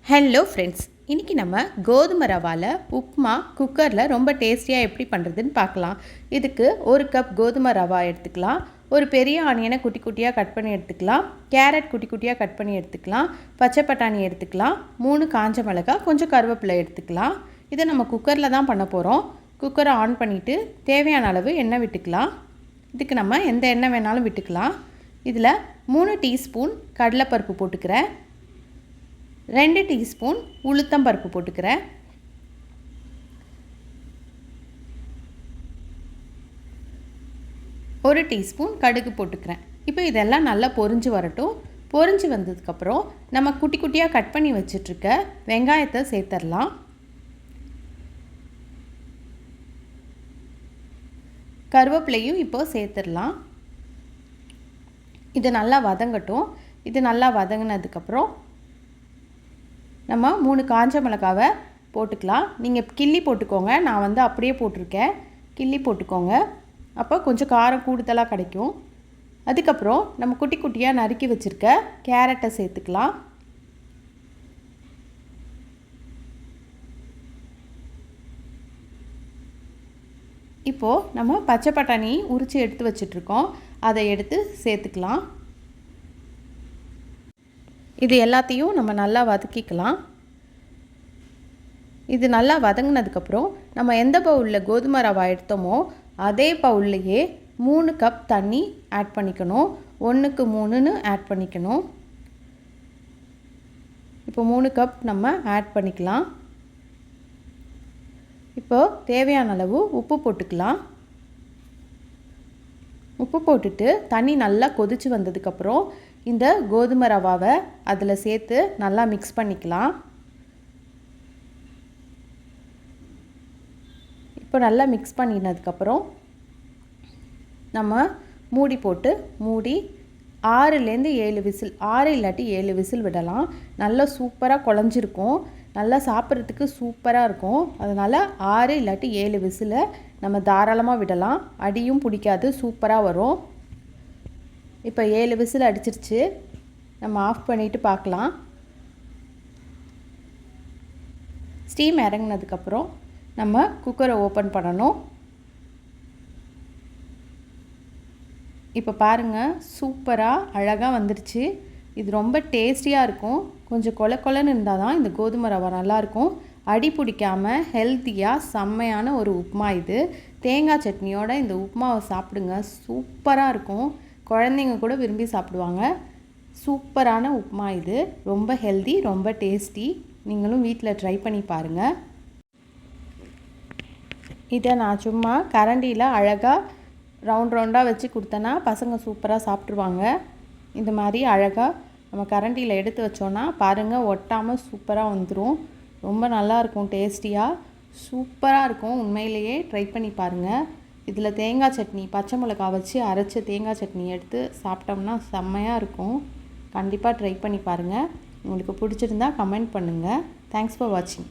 Hello friends, இன்றைக்கி நம்ம கோதுமை ரவாவில் உப்புமா குக்கரில் ரொம்ப டேஸ்டியாக எப்படி பண்ணுறதுன்னு பார்க்கலாம். இதுக்கு 1 கப் கோதுமை ரவா எடுத்துக்கலாம். ஒரு பெரிய ஆனியனை குட்டி குட்டியாக கட் பண்ணி எடுத்துக்கலாம். கேரட் குட்டி குட்டியாக கட் பண்ணி எடுத்துக்கலாம். பச்சை பட்டாணி எடுத்துக்கலாம். 3 காஞ்ச மிளகாய், கொஞ்சம் கருவேப்பிலை எடுத்துக்கலாம். இதை நம்ம குக்கரில் தான் பண்ண போகிறோம். குக்கரை ஆன் பண்ணிவிட்டு தேவையான அளவு எண்ணெய் விட்டுக்கலாம். இதுக்கு நம்ம எந்த எண்ணெய் வேணாலும் விட்டுக்கலாம். இதில் 3 டீஸ்பூன் கடலைப்பருப்பு போட்டுக்கிறேன். 2 டீஸ்பூன் உளுத்தம்பருப்பு போட்டுக்கிறேன். 1 டீஸ்பூன் கடுகு போட்டுக்கிறேன். இப்போ இதெல்லாம் நல்லா பொரிஞ்சு வரட்டும். பொரிஞ்சு வந்ததுக்கப்புறம் நம்ம குட்டி குட்டியாக கட் பண்ணி வச்சிட்ருக்க வெங்காயத்தை சேர்த்துடலாம். கருவேப்பிலையும் இப்போ சேர்த்துடலாம். இது நல்லா வதங்கட்டும். இது நல்லா வதங்கினதுக்கப்புறம் நம்ம 3 காஞ்ச மிளகாவை போட்டுக்கலாம். நீங்கள் கிள்ளி போட்டுக்கோங்க. நான் அப்படியே போட்டிருக்கேன். கிள்ளி போட்டுக்கோங்க. அப்போ கொஞ்சம் காரம் கூடுதலாக கிடைக்கும். அதுக்கப்புறம் நம்ம குட்டி குட்டியாக நறுக்கி வச்சுருக்க கேரட்டை சேர்த்துக்கலாம். இப்போது நம்ம பச்சை பட்டாணி உரித்து எடுத்து வச்சிட்ருக்கோம். அதை எடுத்து சேர்த்துக்கலாம். இது எல்லாத்தையும் நம்ம நல்லா வதக்கிக்கலாம். இது நல்லா வதங்கினதுக்கப்புறம் நம்ம எந்த பவுலில் கோதுமை ரவா எடுத்தோமோ அதே பவுல்லையே 3 கப் தண்ணி ஆட் பண்ணிக்கணும். 1க்கு 3ன்னு ஆட் பண்ணிக்கணும். இப்போ 3 கப் நம்ம ஆட் பண்ணிக்கலாம். இப்போ தேவையான அளவு உப்பு போட்டுக்கலாம். உப்பு போட்டுட்டு தண்ணி நல்லா கொதித்து வந்ததுக்கப்புறம் இந்த கோதுமை ரவாவை அதில் சேர்த்து நல்லா மிக்ஸ் பண்ணிக்கலாம். இப்போ நல்லா மிக்ஸ் பண்ணினதுக்கப்புறம் நம்ம மூடி போட்டு மூடி 6லேருந்து 7 விசில், 6 இல்லாட்டி 7 விசில் விடலாம். நல்லா சூப்பராக குழஞ்சிருக்கும். நல்லா சாப்பிட்றதுக்கு சூப்பராக இருக்கும். அதனால் 6 இல்லாட்டி 7 விசிலை நம்ம தாராளமாக விடலாம். அடியும் பிடிக்காது, சூப்பராக வரும். இப்போ 7 விசில் அடிச்சிருச்சு. நம்ம ஆஃப் பண்ணிவிட்டு பார்க்கலாம். ஸ்டீம் இறங்கினதுக்கப்புறம் நம்ம குக்கரை ஓப்பன் பண்ணணும். இப்போ பாருங்கள், சூப்பராக அழகாக வந்துடுச்சு. இது ரொம்ப டேஸ்டியாக இருக்கும். கொஞ்சம் கொல கொலன்னு இருந்தால் தான் இந்த கோதுமை ரவா நல்லாயிருக்கும். அடி பிடிக்காமல் ஹெல்த்தியாக செம்மையான ஒரு உப்புமா இது. தேங்காய் சட்னியோட இந்த உப்புமாவை சாப்பிடுங்க, சூப்பராக இருக்கும். குழந்தைங்க கூட விரும்பி சாப்பிடுவாங்க. சூப்பரான உப்புமா இது. ரொம்ப ஹெல்தி, ரொம்ப டேஸ்டி. நீங்களும் வீட்டில் ட்ரை பண்ணி பாருங்கள். இதை நான் சும்மா கரண்டியில் அழகாக ரவுண்டாக வச்சு கொடுத்தேன்னா பசங்க சூப்பராக சாப்பிட்ருவாங்க. இந்த மாதிரி அழகாக நம்ம கரண்டியில் எடுத்து வச்சோன்னா பாருங்கள், ஒட்டாமல் சூப்பராக வந்துடும். ரொம்ப நல்லாயிருக்கும், டேஸ்டியாக சூப்பராக இருக்கும். உண்மையிலேயே ட்ரை பண்ணி பாருங்கள். இதில் தேங்காய் சட்னி, பச்சை மிளகா வச்சு அரைச்ச தேங்காய் சட்னி எடுத்து சாப்பிட்டோம்னா செம்மையாக இருக்கும். கண்டிப்பாக ட்ரை பண்ணி பாருங்கள். உங்களுக்கு பிடிச்சிருந்தா கமெண்ட் பண்ணுங்கள். தேங்க்ஸ் ஃபார் வாட்சிங்.